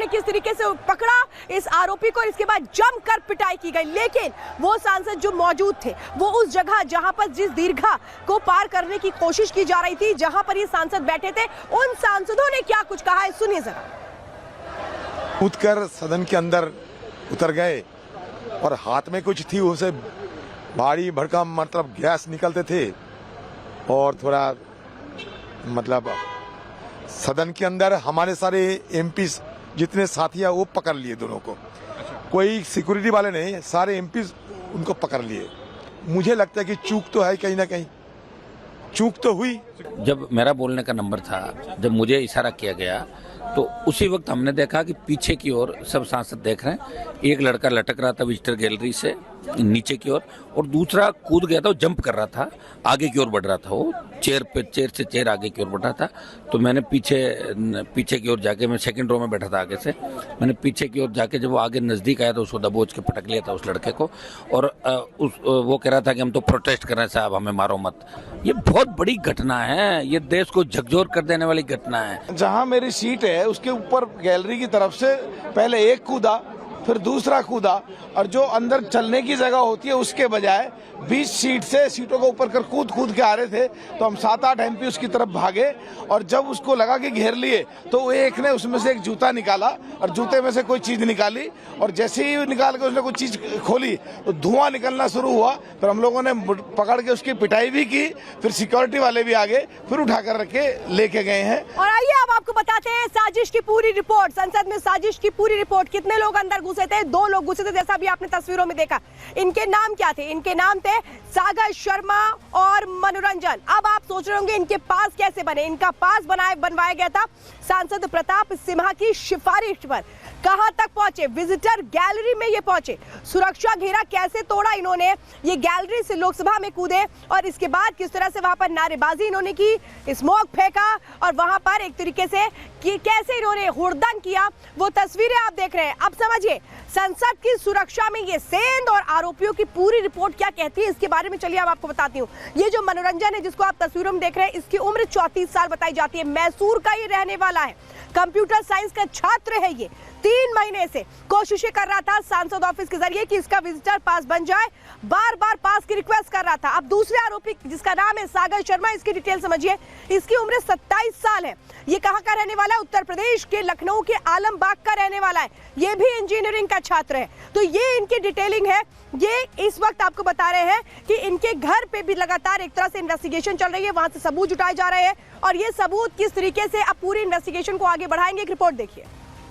किस तरीके से पकड़ा इस आरोपी को, इसके बाद जमकर पिटाई की गई। लेकिन वो सांसद जो मौजूद थे वो उस जगह जहां पर जिस दीर्घा को पार करने की कोशिश की जा रही थी, जहां पर ये सांसद बैठे थे, उन सांसदों ने क्या कुछ कहा है, सुनिए जरा। कूदकर सदन के अंदर उतर गए और हाथ में कुछ थी, उसे भारी भड़कम मतलब गैस निकलते थे और थोड़ा मतलब सदन के अंदर हमारे सारे एमपी जितने साथी है वो पकड़ लिए दोनों को, कोई सिक्योरिटी वाले नहीं, सारे एमपी उनको पकड़ लिए। मुझे लगता है कि चूक तो है, कहीं ना कहीं चूक तो हुई। जब मेरा बोलने का नंबर था, जब मुझे इशारा किया गया तो उसी वक्त हमने देखा कि पीछे की ओर सब सांसद देख रहे हैं। एक लड़का लटक रहा था विजिटर गैलरी से नीचे की ओर और दूसरा कूद गया था, वो जंप कर रहा था, आगे की ओर बढ़ रहा था, वो चेयर से चेयर आगे की ओर बढ़ रहा था। तो मैंने पीछे की ओर जाके, मैं सेकंड रो में बैठा था आगे से, मैंने पीछे की ओर जाके जब वो आगे नजदीक आया तो उसको दबोच के पटक लिया था उस लड़के को। और वो कह रहा था कि हम तो प्रोटेस्ट कर रहे हैं साहब, हमें मारो मत। ये बहुत बड़ी घटना है, ये देश को झकझोर कर देने वाली घटना है। जहां मेरी सीट है उसके ऊपर गैलरी की तरफ से पहले एक कूदा, फिर दूसरा कूदा, और जो अंदर चलने की जगह होती है उसके बजाय 20 सीटों को ऊपर कर कूद के आ रहे थे। तो हम 7-8 एमपी उसकी तरफ भागे और जब उसको लगा कि घेर लिए तो एक ने उसमें से एक जूता निकाला और जूते में से कोई चीज निकाली, और जैसे ही निकाल के उसने कोई चीज खोली तो धुआं निकलना शुरू हुआ। फिर हम लोगों ने पकड़ के उसकी पिटाई भी की, फिर सिक्योरिटी वाले भी आ गए, फिर उठाकर रख के लेके गए हैं। और आइए अब आपको बताते हैं साजिश की पूरी रिपोर्ट। संसद में साजिश की पूरी रिपोर्ट। कितने लोग अंदर घुसे थे? 2 लोग घुसे थे, जैसा भी आपने तस्वीरों में देखा। इनके नाम क्या थे? इनके नाम थे सागर शर्मा और मनोरंजन। अब आप सोच रहे होंगे इनके पास कैसे बने? इनका पास बनवाया गया था सांसद प्रताप सिम्हा की सिफारिश पर। कहां तक पहुंचे? विजिटर गैलरी में ये पहुंचे। सुरक्षा घेरा कैसे तोड़ा इन्होंने? ये गैलरी से लोकसभा में कूदे और इसके बाद किस तरह से वहां पर नारेबाजी इन्होंने की, स्मोक फेंका और वहां पर एक तरीके से कि कैसे इन्होंने हुड़दंग किया, वो तस्वीरें आप देख रहे हैं। अब समझिए संसद की सुरक्षा में ये सेंध और आरोपियों की पूरी रिपोर्ट क्या कहती है, इसके बारे में चलिए अब आपको बताती हूँ। ये जो मनोरंजन है जिसको आप तस्वीरों में देख रहे हैं, इसकी उम्र 34 साल बताई जाती है। मैसूर का ये रहने वाला है, कंप्यूटर साइंस का छात्र है। ये 3 महीने से कोशिशें कर रहा था सांसद ऑफिस के जरिए कि इसका विजिटर पास बन जाए, बार बार पास की रिक्वेस्ट कर रहा था। अब दूसरे आरोपी जिसका नाम है सागर शर्मा, इसकी डिटेल समझिए। इसकी उम्र 27 साल है। ये कहां का रहने वाला है? उत्तर प्रदेश के लखनऊ के आलमबाग का रहने वाला है। ये भी इंजीनियरिंग का छात्र है। तो ये इनकी डिटेलिंग है। ये इस वक्त आपको बता रहे हैं कि इनके घर पे भी लगातार एक तरह से इन्वेस्टिगेशन चल रही है, वहां से सबूत जुटाए जा रहे हैं और ये सबूत किस तरीके से अब पूरी इन्वेस्टिगेशन को आगे बढ़ाएंगे, एक रिपोर्ट देखिए।